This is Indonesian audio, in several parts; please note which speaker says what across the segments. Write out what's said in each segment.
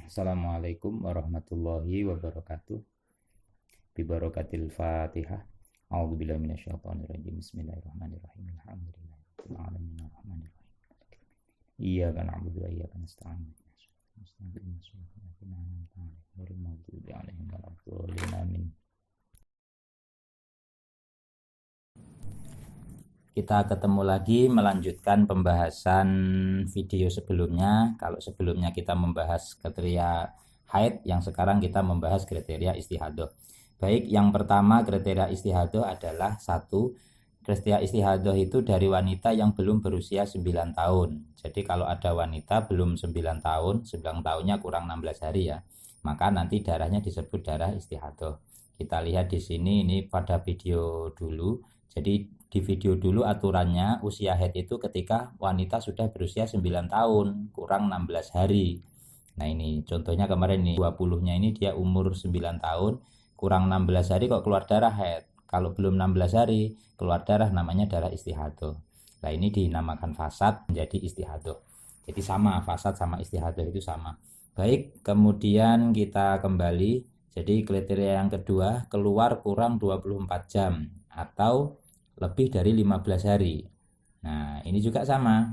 Speaker 1: Assalamualaikum warahmatullahi wabarakatuh. Bibarakatil Fatihah. A'udzubillahi minasyaitonirrajim. Bismillahirrahmanirrahim. Alhamdulillahirabbil alamin arrahmanirrahim. Iyyaka na'budu wa iyyaka nasta'in. Amin. Kita ketemu lagi melanjutkan pembahasan video sebelumnya. Kalau sebelumnya kita membahas kriteria haid, yang sekarang kita membahas kriteria istihadah. Baik, yang pertama kriteria istihadah adalah satu, kriteria istihadah itu dari wanita yang belum berusia 9 tahun. Jadi kalau ada wanita belum 9 tahun, 9 tahunnya kurang 16 hari ya, maka nanti darahnya disebut darah istihadah. Kita lihat di sini, ini pada video dulu. Jadi di video dulu aturannya usia haid itu ketika wanita sudah berusia 9 tahun kurang 16 hari. Nah ini contohnya kemarin nih 20-nya ini dia umur 9 tahun kurang 16 hari kok keluar darah haid. Kalau belum 16 hari keluar darah namanya darah istihadah. Nah ini dinamakan fasad menjadi istihadah. Jadi sama, fasad sama istihadah itu sama. Baik, kemudian kita kembali. Jadi kriteria yang kedua, keluar kurang 24 jam atau lebih dari 15 hari. Nah ini juga sama.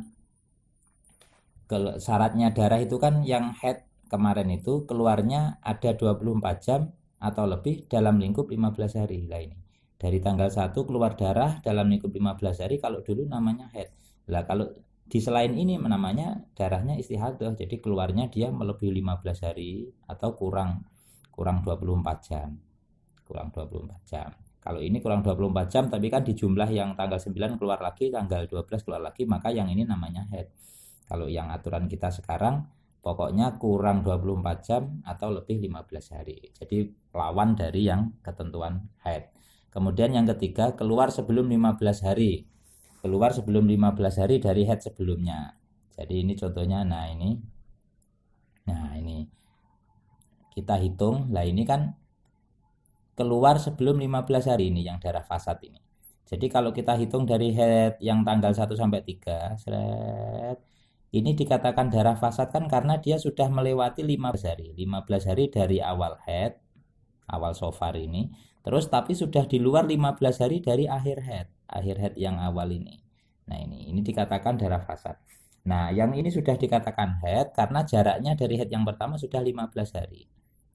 Speaker 1: Syaratnya darah itu kan yang haid kemarin itu keluarnya ada 24 jam atau lebih dalam lingkup 15 hari. Nah ini dari tanggal 1 keluar darah dalam lingkup 15 hari kalau dulu namanya haid. Lah kalau di selain ini namanya darahnya istihadah. Jadi keluarnya dia melebihi 15 hari atau kurang 24 jam. Kurang 24 jam. Kalau ini kurang 24 jam tapi kan di jumlah yang tanggal 9 keluar lagi, tanggal 12 keluar lagi, maka yang ini namanya haid. Kalau yang aturan kita sekarang pokoknya kurang 24 jam atau lebih 15 hari. Jadi lawan dari yang ketentuan haid. Kemudian yang ketiga, keluar sebelum 15 hari. Keluar sebelum 15 hari dari haid sebelumnya. Jadi ini contohnya, nah ini kita hitung. Lah ini kan keluar sebelum 15 hari ini yang darah fasad ini. Jadi kalau kita hitung dari haid yang tanggal 1 sampai 3, ini dikatakan darah fasad kan karena dia sudah melewati 15 hari. 15 hari dari awal haid, awal shofar ini. Terus tapi sudah di luar 15 hari dari akhir haid yang awal ini. Nah ini dikatakan darah fasad. Nah yang ini sudah dikatakan haid karena jaraknya dari haid yang pertama sudah 15 hari.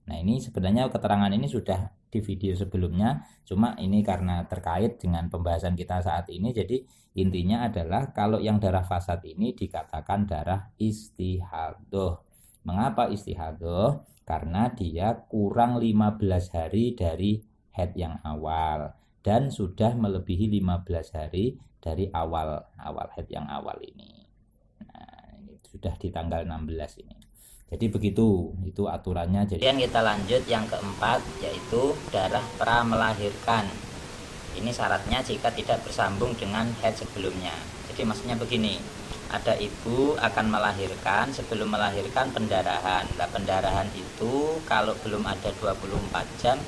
Speaker 1: Nah ini sebenarnya keterangan ini sudah di video sebelumnya, cuma ini karena terkait dengan pembahasan kita saat ini, jadi intinya adalah kalau yang darah fasad ini dikatakan darah istihadah. Mengapa istihadah? Karena dia kurang 15 hari dari haid yang awal dan sudah melebihi 15 hari dari awal haid yang awal ini. Nah ini sudah di tanggal 16 ini. Jadi begitu, itu aturannya.
Speaker 2: Kemudian kita lanjut yang keempat, yaitu darah pra melahirkan. Ini syaratnya jika tidak bersambung dengan haid sebelumnya. Jadi maksudnya begini, ada ibu akan melahirkan, sebelum melahirkan pendarahan. Nah, pendarahan itu kalau belum ada 24 jam,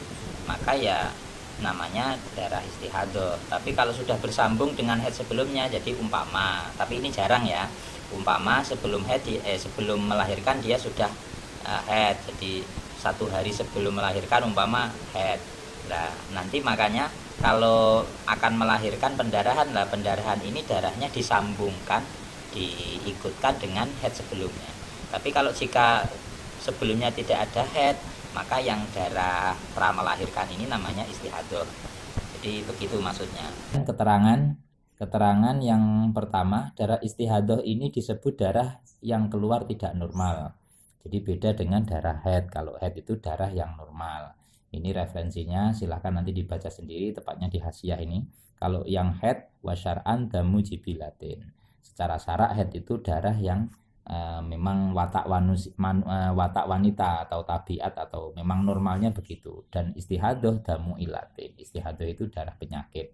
Speaker 2: maka ya namanya darah istihadah. Tapi kalau sudah bersambung dengan haid sebelumnya, jadi umpama, tapi ini jarang ya, umpama sebelum haid sebelum melahirkan dia sudah haid, jadi 1 hari sebelum melahirkan umpama haid. Nah nanti makanya kalau akan melahirkan pendarahan, lah pendarahan ini darahnya disambungkan, diikutkan dengan haid sebelumnya. Tapi kalau jika sebelumnya tidak ada haid, maka yang darah pra melahirkan ini namanya istihadah. Jadi begitu maksudnya.
Speaker 1: Keterangan yang pertama, darah istihadah ini disebut darah yang keluar tidak normal. Jadi beda dengan darah haid. Kalau haid itu darah yang normal. Ini referensinya silahkan nanti dibaca sendiri, tepatnya di hasiah ini. Kalau yang haid wasyar'an damu jibilatin. Secara syarak haid itu darah yang memang watak wanita atau tabiat atau memang normalnya begitu. Dan istihadah damu ilatin. Istihadah itu darah penyakit.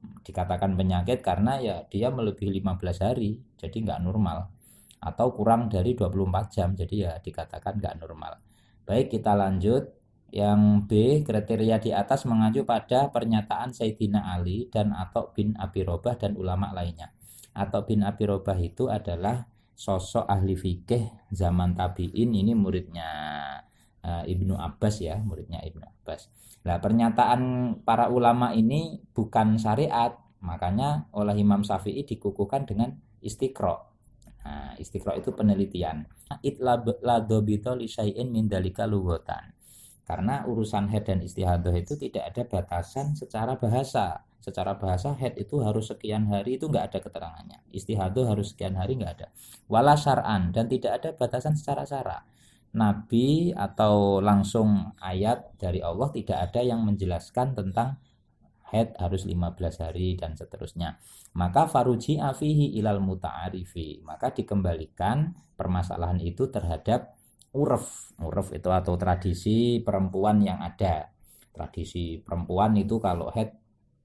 Speaker 1: Dikatakan penyakit karena ya dia melebihi 15 hari, jadi nggak normal, atau kurang dari 24 jam, jadi ya dikatakan nggak normal. Baik, kita lanjut. Yang B, kriteria di atas mengacu pada pernyataan Sayyidina Ali dan Atok bin Abi Robah dan ulama lainnya. Atok bin Abi Robah itu adalah sosok ahli fikih zaman tabi'in, ini muridnya Ibnu Abbas ya, muridnya Ibnu Abbas. Nah, pernyataan para ulama ini bukan syariat, makanya oleh Imam Syafi'i dikukuhkan dengan istiqra. Nah, istiqra itu penelitian. La dobito li syai'in min dalika lughatan. Karena urusan haid dan istihadah itu tidak ada batasan secara bahasa. Secara bahasa haid itu harus sekian hari, itu enggak ada keterangannya. Istihadah harus sekian hari, enggak ada. Wala syar'an, dan tidak ada batasan secara syara. Nabi atau langsung ayat dari Allah tidak ada yang menjelaskan tentang haid harus 15 hari dan seterusnya. Maka faruji afihi ilal muta'arifi, maka dikembalikan permasalahan itu terhadap urf itu atau tradisi perempuan yang ada. Tradisi perempuan itu kalau haid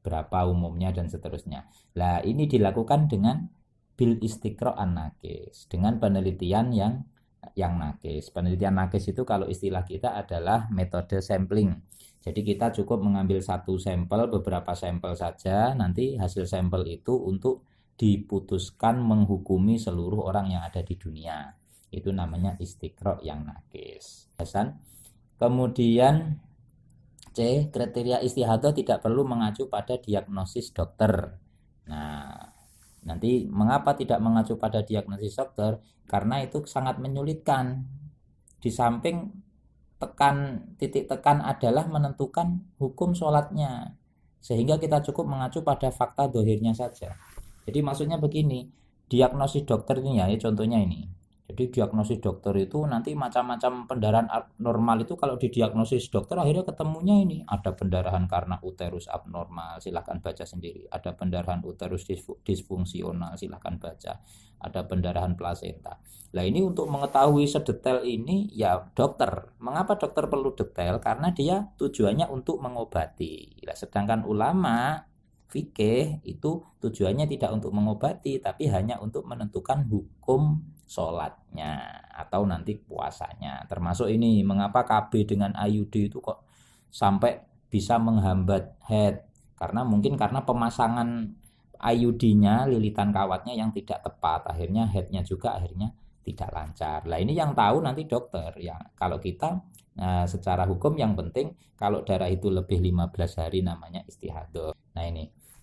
Speaker 1: berapa umumnya dan seterusnya. Lah ini dilakukan dengan bil istiqra an-nakis, dengan penelitian yang nakis. Penelitian nakis itu kalau istilah kita adalah metode sampling. Jadi kita cukup mengambil satu sampel, beberapa sampel saja, nanti hasil sampel itu untuk diputuskan menghukumi seluruh orang yang ada di dunia. Itu namanya istiqra yang nakis. Kemudian C, kriteria istihadah tidak perlu mengacu pada diagnosis dokter. Nah, nanti mengapa tidak mengacu pada diagnosis dokter? Karena itu sangat menyulitkan. Di samping titik tekan adalah menentukan hukum sholatnya, sehingga kita cukup mengacu pada fakta dohirnya saja. Jadi maksudnya begini, diagnosis dokter ini ya contohnya ini. Jadi diagnosis dokter itu nanti macam-macam pendarahan abnormal itu kalau didiagnosis dokter akhirnya ketemunya ini ada pendarahan karena uterus abnormal, silahkan baca sendiri. Ada pendarahan uterus disfungsional, silahkan baca. Ada pendarahan plasenta. Nah ini untuk mengetahui sedetail ini ya dokter. Mengapa dokter perlu detail? Karena dia tujuannya untuk mengobati. Nah, sedangkan ulama fikih itu tujuannya tidak untuk mengobati, tapi hanya untuk menentukan hukum sholatnya atau nanti puasanya. Termasuk ini mengapa KB dengan IUD itu kok sampai bisa menghambat haid, karena pemasangan IUD-nya, lilitan kawatnya yang tidak tepat, akhirnya haidnya juga akhirnya tidak lancar. Lah ini yang tahu nanti dokter ya. Kalau kita secara hukum yang penting kalau darah itu lebih 15 hari namanya istihadah. Nah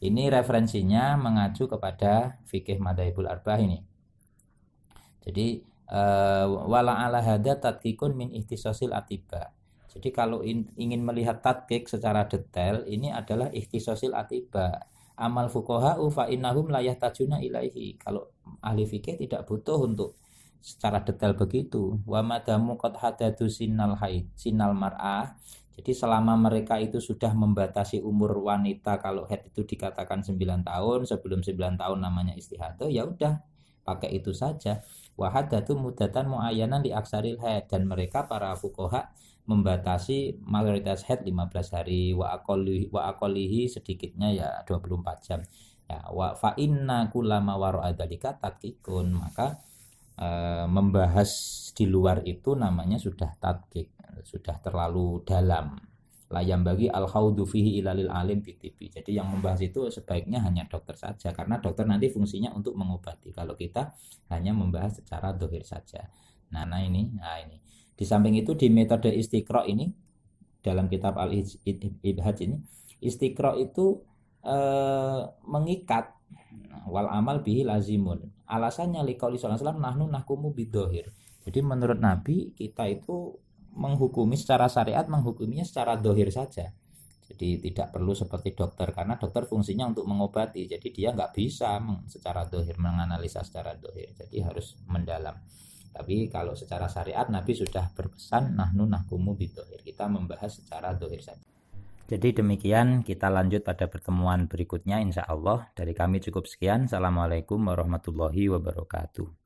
Speaker 1: ini referensinya mengacu kepada fikih madzhabul arba'ah ini. Jadi wala ala hada tadqiqun min ikhtisasil atiba. Jadi kalau ingin melihat tadqiq secara detail, ini adalah ikhtisasil atiba. Amal fuqaha'u fa innahum la yahtajuna ilaihi. Kalau ahli fikih tidak butuh untuk secara detail begitu. Wa madamu qad hadadu sinal haid, sinal mar'ah. Jadi selama mereka itu sudah membatasi umur wanita, kalau haid itu dikatakan 9 tahun, sebelum 9 tahun namanya istihadah, ya udah pakai itu saja. Wa hadatu mudatan muayyanan li aksaril haid, dan mereka para fuqaha membatasi mayoritas haid 15 hari, wa aqallihi sedikitnya ya 24 jam. Ya wa fa inna kullama wara'a dzalika tadqiqun, maka membahas di luar itu namanya sudah tadqiq, sudah terlalu dalam. Layam bagi al-khawdu fihi ilalil alim bitibi. Jadi yang membahas itu sebaiknya hanya dokter saja, karena dokter nanti fungsinya untuk mengobati. Kalau kita hanya membahas secara dohir saja. Nah ini di samping itu di metode istiqra ini dalam kitab al-ibhaj ini, istiqra itu mengikat, wal amal bihi lazimun. Alasannya liqauli sallallahu alaihi wasallam nahnu nahkumu bidohir. Jadi menurut Nabi kita itu menghukumi secara syariat, menghukuminya secara dohir saja. Jadi tidak perlu seperti dokter, karena dokter fungsinya untuk mengobati. Jadi dia nggak bisa secara dohir menganalisa secara dohir. Jadi harus mendalam. Tapi kalau secara syariat Nabi sudah berpesan nahnu nahkumu bidohir. Kita membahas secara dohir saja. Jadi demikian, kita lanjut pada pertemuan berikutnya insya Allah. Dari kami cukup sekian. Assalamualaikum warahmatullahi wabarakatuh.